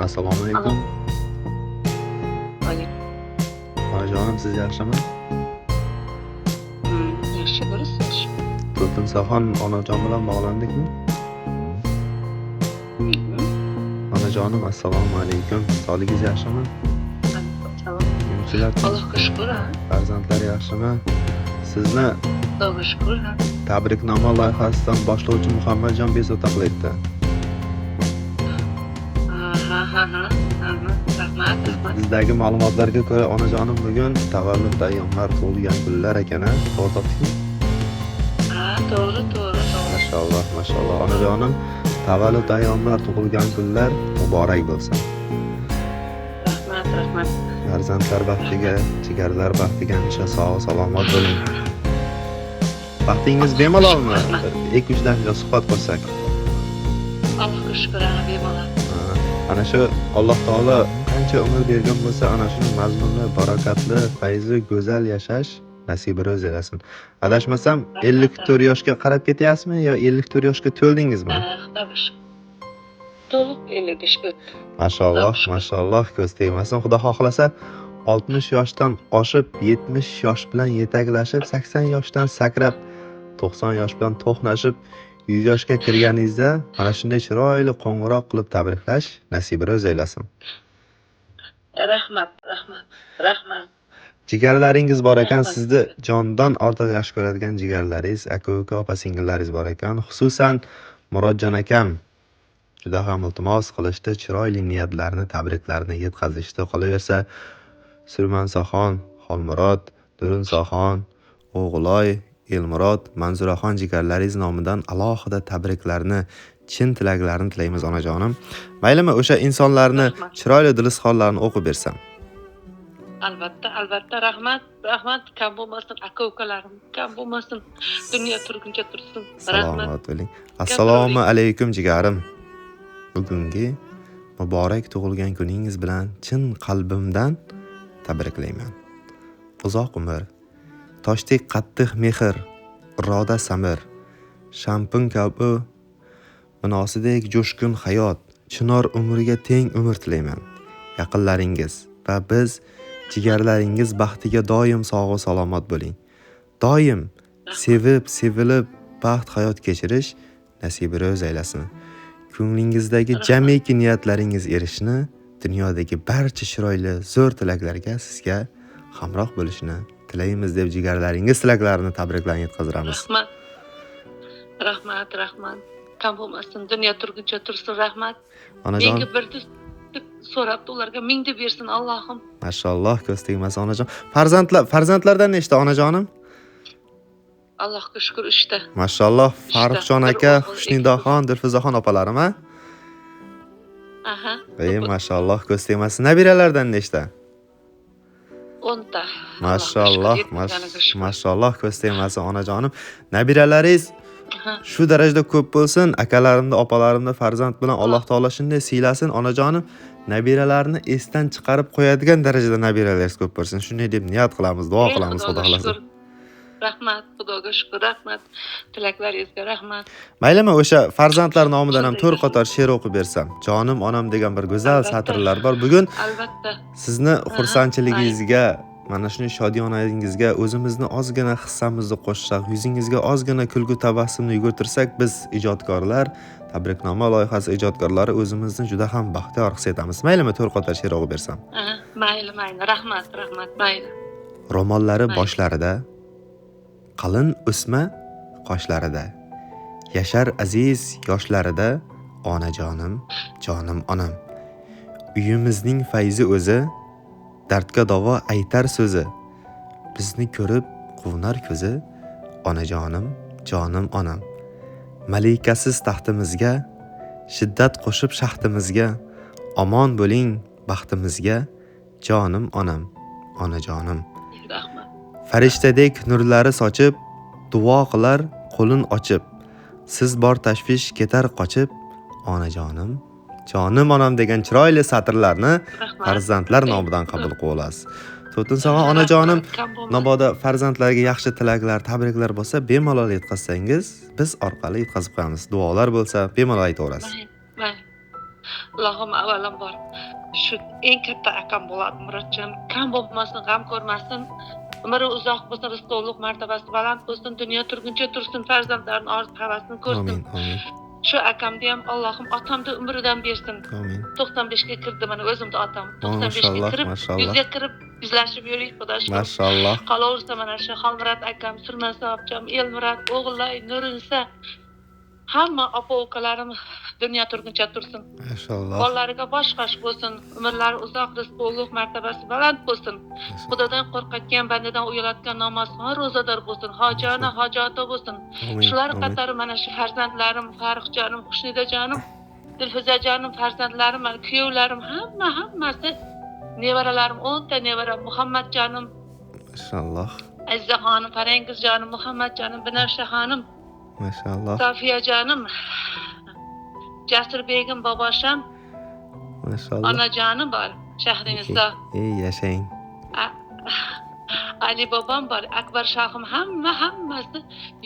Assalomu Alo. alaykum. Alaykum. Onajonim, siz yaxshimi? Yaxshi, durust, yaxshi. To'lqinsaxon onajon bilan bog'landikmi? Onajonim, assalomu alaykum. Sog'ligingiz yaxshimi? Salom. Yumchilar tinch? Allohga shukr, ha. Farzandlar yaxshimi? Sizni Xudoga shukr, ha. tabriknoma loyihasidan boshlovchi Muhammadjon bezovta qilyapti. Ha. Rahmat. Bizdagi ma'lumotlarga ko'ra onajonim bugun tavallud ayyomlar, tug'ilgan kunlar ekan, to'g'ri. Ha, to'g'ri. Mashalloh. Onajonim, tavallud ayyomlar, tug'ilgan kunlar muborak bo'lsin. Rahmat. Farzandlar baxtiga, jigarlar baxtiga hamisha sog' salomat bo'ling. Vaqtingiz bemalolmi? 2-3 daqiqa suhbat qilsak. Allohga shukr, ha, bemalol. Ana shu Alloh taolo qancha umr bergan bo'lsa, ana shu mazmunli, barakatli, fayzi, go'zal yashash nasibini o'zi bersin. Adashmasam 54 yoshga qarab ketyapsizmi yo 54 yoshga to'ldingizmi? Xudoga shukr. To'liq 55 o'tdi. Mashalloh, ko'z tegmasin. Xudo xohlasa 60 yoshdan oshib, 70 yosh bilan yetaklashib, 80 yoshdan sakrab, 90 yosh bilan to'qnashib, 100 yoshga kirganingizda mana shunday chiroyli qo'ng'iroq qilib tabriklash nasibini o'zi aylasin. Rahmat. Jigarlaringiz bor ekan, sizni jondan ortiq yaxshi ko'radigan jigarlaringiz, aka-uka, opa-singillaringiz bor ekan. Xususan Murodjon akam juda ham iltimos qilishdi, chiroyli niyatlarni, tabriklarni yetkazishdi. Qolaversa Surmansaxon, Xolmurod, Durunsaxon, O'g'loy, Elmurod, Manzuraxon jigarlaringiz nomidan alohida tabriklarni, chin tilaklarni tilaymiz onajonim. Maylimi o'sha insonlarni chiroyli dilizxonlarni o'qib bersam. Albatta, rahmat, kam bo'lmasin, aka-ukalarim, kam bo'lmasin, dunyo turguncha tursin. Salomat bo'ling. Assalomu alaykum jigarim. Bugungi muborak tug'ilgan kuningiz bilan chin qalbimdan tabriklayman. Uzoq umr, toshdek qattiq mehr, iroda samir, shampun kabi munosidek jo'shqin hayot, chinor umriga teng umr tilayman. Yaqinlaringiz va biz jigarlaringiz baxtiga doim sog' va salomat bo'ling. Doim sevilib baxt hayot kechirish nasibini o'zi aylasin. Ko'nglingizdagi jamiki niyatlaringiz erishini, dunyodagi barcha chiroyli zo'r tilaklarga sizga hamroh bo'lishini tilaymiz deb jigarlaringiz tilaklarini tabriklarni yetkazamiz. Rahmat. Kam bo'lmasin, dunyo turguncha tursin. Rahmat. Onajon, menga bir so'rabdi, ularga ming deb bersin Allohim. Mashalloh, ko'z tegmasin onajon. Farzandlardan nechta onajonim? Allohga shukr 3 ta. Mashalloh, Farruxjon aka, Xushnidoxon, Dilfuzaxon opalarim, ha? Aha. Mashalloh, ko'z tegmasin. Nabiralardan nechta? 10 ta. Mashalloh, ko'z tegmasin onajonim. Nabiralaringiz shu darajada ko'p bo'lsin, akalarimni, opalarimni farzand bilan Alloh taolo shunday siylasin onajonim. Nabiralarni esdan chiqarib qo'yadigan darajada nabiralaringiz ko'p bo'lsin. Shunday deb niyat qilamiz, duo qilamiz Xudo xolasa. Rahmat, Xudoga shukr, rahmat. Tilaklaringizga rahmat. Maylimi o'sha farzandlar nomidan ham 4 qator she'r o'qib bersam. Jonim onam degan bir go'zal satrlar bor. Bugun albatta sizni xursandchiligingizga, mana shunday shodiyonangizga o'zimizni ozgina hissamizni qo'shsak, yuzingizga ozgina kulgu tabassumni yugurtirsak, biz ijodkorlar, tabriknoma loyihasi ijodkorlari o'zimizni juda ham baxtiyor his etamiz. Maylimi 4 qator she'r o'qib bersam? Mayli. Rahmat, mayli. Ro'mollari boshlarida, qalin o'sma qoshlarida, yashar aziz yoshlarida, onajonim, jonim onam. Uyimizning fayzi o'zi, dardga davo aytar so'zi. Bizni ko'rib quvunar ko'zi, onajonim, jonim onam. Malikasiz taxtimizga, shiddat qo'shib shaxtimizga, omon bo'ling baxtimizga, jonim onam, onajonim. Rahmat. Farishtadek nurlari sochib, duo qilar qo'lin ochib. Siz bor tashvish ketar qochib, onajonim, jonim onam degan chiroyli satrlarni farzandlar nomidan qabul qilib olasiz. To'lqinsaxon onajonim, mabodo farzandlarga yaxshi tilaklar, tabriklar bo'lsa, bemalol yetkazsangiz, biz orqali yetkazib qo'yamiz. Duolar bo'lsa, bemalol aytaverasiz. Mayli. Allohim avvalambor shu eng katta akam bo'ladi Murodjon. Kam bo'lmasin, g'am ko'rmasin. Umri uzoq bo'lsin, rizqi martabasi baland bo'lsin, dunyo turguncha tursin, farzandlarning orzu havasini ko'rsin. Amin, amin, Shu akamni ham Allohim otamni umridan bersin. amin. 95 ga kirdi, mana o'zimni otam. 95 Mashalloh, ga kirib, mashalloh. 100 ga kirib yuzlashib yurdik, xudo shukr. Mashalloh. Qolaversa mana shu Xolmurat akam, Surmasofjon, Elmurat, o'g'illay, Nurinsa, hamma opa-ukalarim dunyo turguncha tursin. Mashalloh. Bolalariga bosh bo'lsin, umrlari uzoq, rizqi ulug' martabasi baland bo'lsin. Xudodan qo'rqayotgan bandadan uyalayotgan namozxon ro'zador bo'lsin, hojona hojati bo'lsin. Amin, Shular amin. qatori mana shu farzandlarim, Farruxjonim, Xushnidajonim, Dilfuzajonim, farzandlarim, mana kuyovlarim, hammasi nevaralarim, 10 ta nevaram, Muhammadjonim, Mashalloh. Azizaxonim, Farangizjonim, Muhammadjonim, Binafshaxonim, Mashalloh. Sofiyajonim, Jasurbegim, bobosham, Mashalloh. onajonim bor, Shahringizdor. Ey, yashang. Ali bobom bor, Akbar shohim, hammasi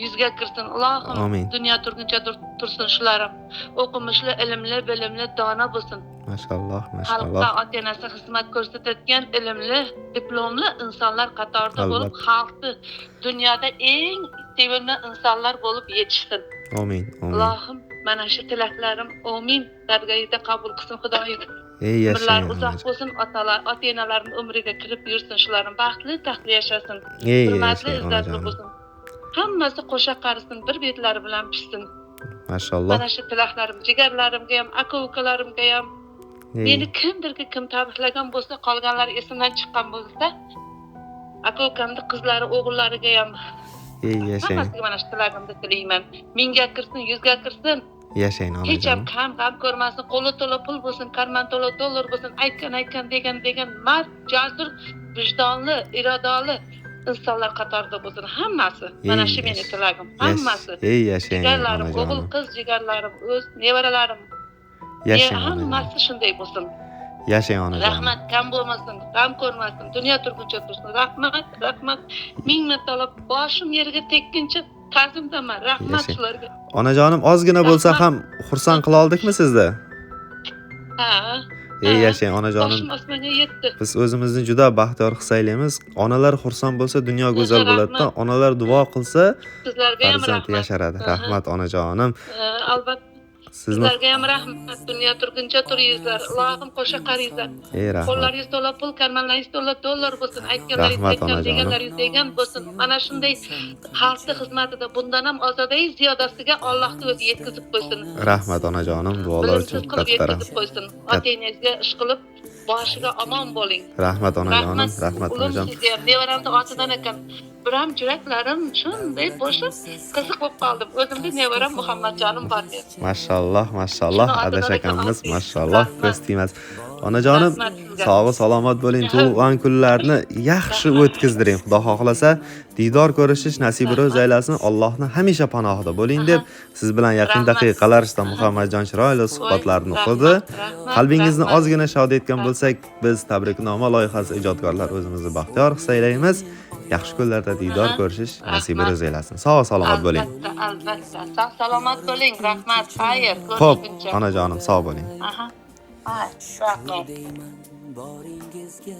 yuzga kirsin. Allohim Amin. dunyo turguncha tursin shular ham. O'qimishli, ilmli, bilimli, dono bo'lsin. Mashalloh, Xalqqa mashalloh. ota-onasi xizmat ko'rsatadigan ilmli, diplomli insonlar qatorida bo'lib, Albatta. xalqni dunyoda eng sevimli insonlar bo'lib yetishsin. Amin, amin. Allohim mana shu tilaklarim, amin. Dargohida qabul qilsin Xudoyim. Ey, Umrlari yashang. uzoq onajon. bo'lsin, ota-onalarining umriga kirib yursin, shularning baxtli yashasin. Ey, Hurmatli, yashang, izzatli onajonim. bo'lsin. Hammasi qo'sha qarisin, bir betlari bilan pishsin. Mashalloh. Mana shu tilaklarim, jigarlarimga ham, aka-ukalarimga ham, Ey, meni kim tabriklagan bo'lsa, qolganlari esimdan chiqqan bo'lsa, aka-ukamni qizlari, o'g'illariga ham, ey, yashang. hammasiga mana shu tilagimni tilayman. 1000 ga kirsin, 100 ga kirsin. Yashang, Hech ham onajonim. g'am ko'rmasin, qo'li to'la pul bo'lsin, karman to'la dollar bo'lsin, aytgan degan mard, jasur, vijdonli, irodali insonlar qatorida bo'lsin, hammasi. Mana shu meni tilagim, hammasi. Ey, yashang, Jigarlarim, o'g'il, onajonim. qiz jigarlarim, o'z nevaralarim, Yashang, onajonim. hammasi shunday bo'lsin. Yashang, onajonim. Rahmat, kam bo'lmasin, g'am ko'rmasin, dunyo turguncha tursin. Rahmat. Ming marta boshim yerga tekkincha ta'zimdaman. Rahmat Yashang. shularga. Onajonim, ozgina bo'lsa ham xursand qila oldikmi sizni? Ha. Ey, Ha. yashang, onajonim. Boshim osmonga yetdi. Biz o'zimizni juda baxtiyor his aylaymiz. Onalar xursand bo'lsa, dunyo go'zal Rahmat. bo'ladi-da. Onalar duo qilsa, Sizlarga ham farzand rahmat. yasharadi. Aha. Rahmat, onajonim. Albatta. Sizni Sizlarga ham rahmat. Dunyo turguncha turingizlar. Allohim qo'sha qaringizlar. ey, rahmat. Qo'llaringiz to'la pul, karmanlaringiz to'la dollar bo'lsin. Aytganlaringiz Rahmat, aytgan, onajonim. deganlaringiz degan bo'lsin. Mana shunday xalqni xizmatida bundan ham ozodai ziyodasiga Allohning o'zi yetkazib qo'ysin. Rahmat, onajonim. Duolar uchun Bilimsiz qilib katta yetkazib qo'ysin. Ota-onangizga ish qilib boshiga omon bo'ling. rahmat, onajonim. Rahmat, Ulug' onajon. sizga ham nevaramni otidan ekan. Biram yuraklarim shunday bo'shib qiziq bo'lib qoldim. O'zimda nevaram Muhammadjonim bor edi. Mashalloh, mashalloh. Shuni Adash otidan akamiz, ekan, mashalloh. rahmat. Ko'z tegmas. Onajonim, Rahmat sizga. sog' salomat bo'ling. Tug'ilgan kunlarni yaxshi o'tkazdiring. Xudo xohlasa, diydor ko'rishish nasibini o'zi aylasin. Allohning hamisha panohida bo'ling deb siz bilan yaqin Rahmat. daqiqalarda Muhammadjon chiroyli suhbatlarni Rahmat, o'qidi. rahmat, Qalbingizni rahmat. ozgina shod etgan bo'lsak, biz tabriknoma loyihasi ijodkorlar o'zimizni baxtiyor his aylaymiz. Yaxshi kunlarda diydor Aha. ko'rishish nasibini Rahmat. o'zi aylasin. Sog' salomat bo'ling. Albatta. Sog' salomat bo'ling. Rahmat. Xayr. Xo'p, Ko'rishguncha. onajonim, sog' bo'ling. Aha. Rahmat. boringizga